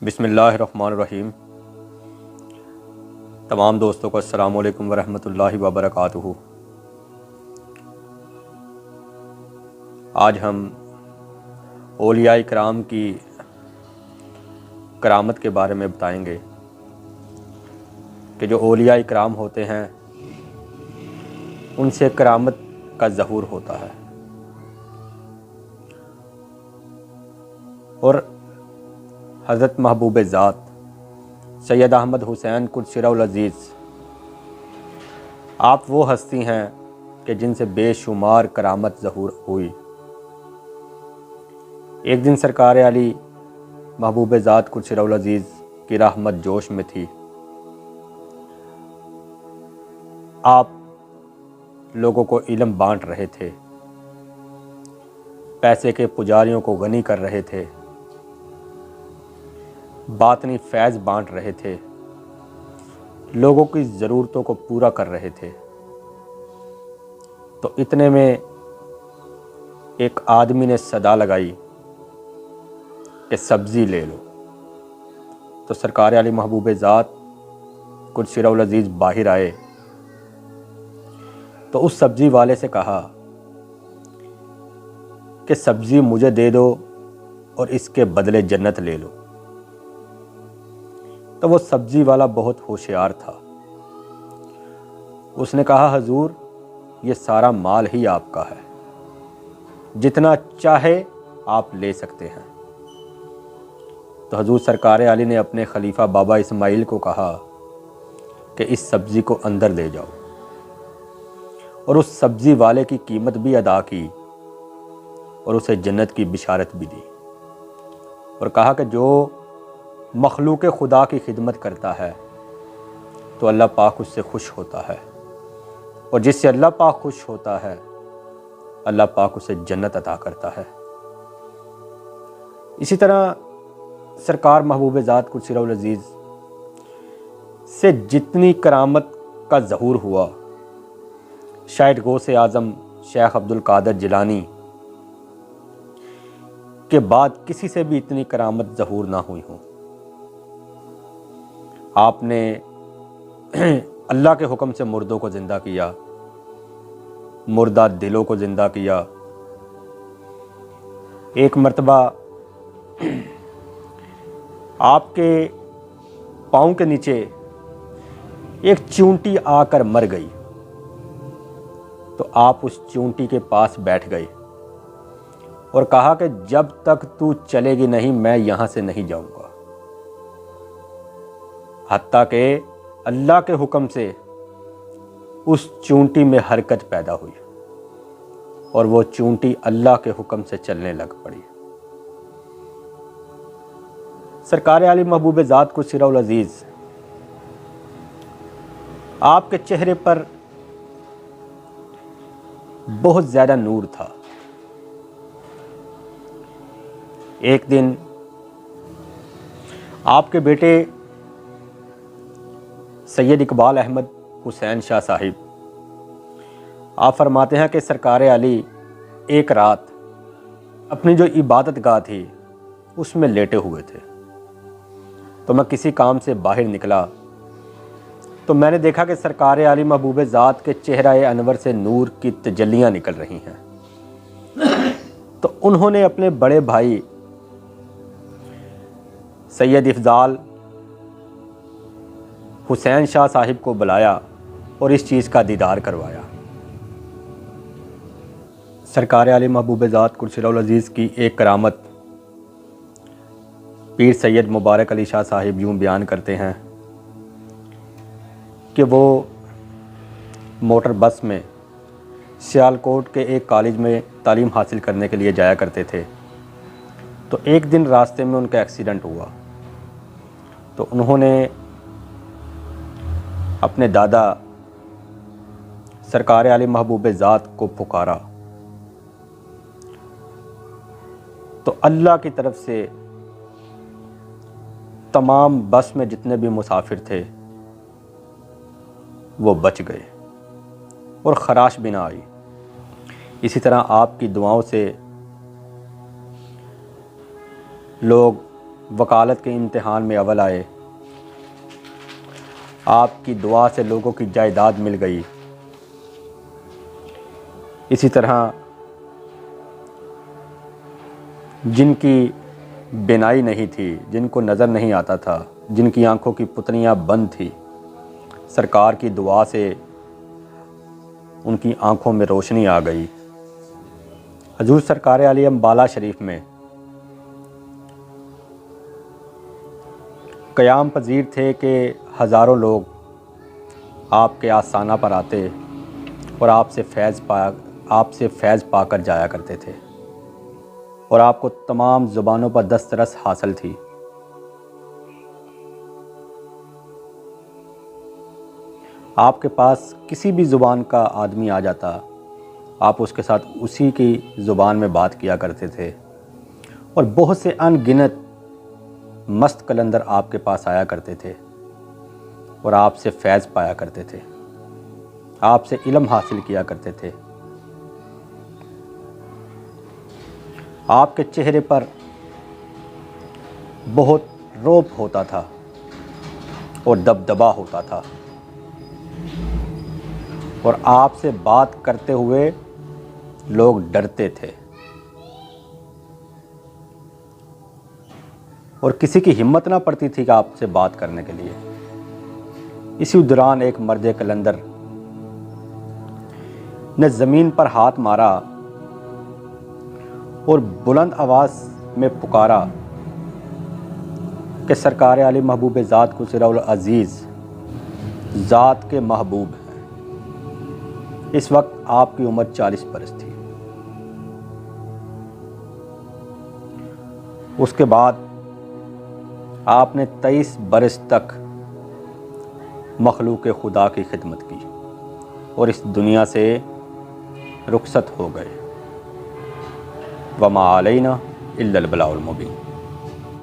बिस्मिल्लाहिर्रहमानिर्रहीम। तमाम दोस्तों को अस्सलाम वालेकुम वरहमतुल्लाहि वबरकातुहू। आज हम औलिया इकराम की करामत के बारे में बताएंगे कि जो औलिया इकराम होते हैं उनसे करामत का ज़हूर होता है। और हज़रत महबूब ज़ात सैयद अहमद हुसैन कुदसिरहुल अज़ीज़ आप वो हस्ती हैं कि जिनसे बेशुमार करामत ज़हूर हुई। एक दिन सरकार आली महबूब ज़ात कुदसिरहुल अज़ीज़ की रहमत जोश में थी। आप लोगों को इल्म बांट रहे थे, पैसे के पुजारियों को गनी कर रहे थे, बातनी फैज़ बांट रहे थे, लोगों की ज़रूरतों को पूरा कर रहे थे। तो इतने में एक आदमी ने सदा लगाई कि सब्ज़ी ले लो। तो सरकार आली महबूब ज़ात कुदसिरहुल अज़ीज़ बाहर आए तो उस सब्ज़ी वाले से कहा कि सब्ज़ी मुझे दे दो और इसके बदले जन्नत ले लो। तो वो सब्ज़ी वाला बहुत होशियार था। उसने कहा, हजूर ये सारा माल ही आपका है, जितना चाहे आप ले सकते हैं। तो हजूर सरकार आली ने अपने खलीफा बाबा इस्माइल को कहा कि इस सब्ज़ी को अंदर ले जाओ, और उस सब्ज़ी वाले की कीमत भी अदा की और उसे जन्नत की बिशारत भी दी। और कहा कि जो मखलूक खुदा की खिदमत करता है तो अल्लाह पाक उससे खुश होता है, और जिससे अल्लाह पाक खुश होता है अल्लाह पाक उसे जन्नत अता करता है। इसी तरह सरकार महबूब ज़ात कुदसिरहुल अज़ीज़ से जितनी करामत का ज़हूर हुआ, शायद गौसे आज़म शेख अब्दुल कादिर जिलानी के बाद किसी से भी इतनी करामत ज़हूर ना हुई हो। आपने अल्लाह के हुक्म से मुर्दों को ज़िंदा किया, मुर्दा दिलों को ज़िंदा किया। एक मर्तबा आपके पाँव के नीचे एक चूंटी आकर मर गई, तो आप उस चूंटी के पास बैठ गए और कहा कि जब तक तू चलेगी नहीं मैं यहाँ से नहीं जाऊँगा। हत्ता के अल्लाह के हुक्म से उस चूंटी में हरकत पैदा हुई और वो चूंटी अल्लाह के हुक्म से चलने लग पड़ी। सरकार आली महबूब ज़ात कुदसिरहुल अज़ीज़ आपके चेहरे पर बहुत ज़्यादा नूर था। एक दिन आपके बेटे सैयद इकबाल अहमद हुसैन शाह साहिब आप फरमाते हैं कि सरकार आली एक रात अपनी जो इबादत गाह थी उसमें लेटे हुए थे। तो मैं किसी काम से बाहर निकला तो मैंने देखा कि सरकार आली महबूब ज़ात के चेहरा अनवर से नूर की तजल्लियाँ निकल रही हैं। तो उन्होंने अपने बड़े भाई सैयद इफ़ज़ाल हुसैन शाह साहिब को बुलाया और इस चीज़ का दीदार करवाया। सरकार आली महबूब ज़ात कुदसिरहुल अज़ीज़ की एक करामत पीर सैयद मुबारक अली शाह साहिब यूँ बयान करते हैं कि वो मोटर बस में सियालकोट के एक कॉलेज में तालीम हासिल करने के लिए जाया करते थे। तो एक दिन रास्ते में उनका एक्सीडेंट हुआ। तो उन्होंने अपने दादा सरकार आली महबूब ज़ात को पुकारा तो अल्लाह की तरफ से तमाम बस में जितने भी मुसाफिर थे वो बच गए और खराश भी ना आई। इसी तरह आपकी दुआओं से लोग वकालत के इम्तिहान में अव्वल आए, आपकी दुआ से लोगों की जायदाद मिल गई। इसी तरह जिनकी बिनाई नहीं थी, जिनको नज़र नहीं आता था, जिनकी आंखों की पुतलियां बंद थी, सरकार की दुआ से उनकी आंखों में रोशनी आ गई। हजूर सरकार आली अम्बाला शरीफ में क़याम पजीर थे कि हज़ारों लोग आपके आस्थाना पर आते और आपसे फ़ैज़ पाकर जाया करते थे, और आपको तमाम ज़ुबानों पर दस्तरस हासिल थी। आपके पास किसी भी ज़ुबान का आदमी आ जाता, आप उसके साथ उसी की ज़ुबान में बात किया करते थे, और बहुत से अनगिनत मस्त कलंदर आपके पास आया करते थे और आपसे फ़ैज़ पाया करते थे, आपसे इल्म हासिल किया करते थे। आपके चेहरे पर बहुत रौब होता था और दबदबा होता था, और आपसे बात करते हुए लोग डरते थे और किसी की हिम्मत ना पड़ती थी कि आपसे बात करने के लिए। इसी दौरान एक मर्द कलंदर ने ज़मीन पर हाथ मारा और बुलंद आवाज़ में पुकारा कि सरकार आली महबूब ज़ात कुसरउल अज़ीज़ ज़ात के महबूब हैं। इस वक्त आपकी उम्र 40 बरस थी। उसके बाद आपने 23 बरस तक मखलूक खुदा की खिदमत की और इस दुनिया से रुखसत हो गए। वमा अलैना इल्लल बलाउल मुबीन।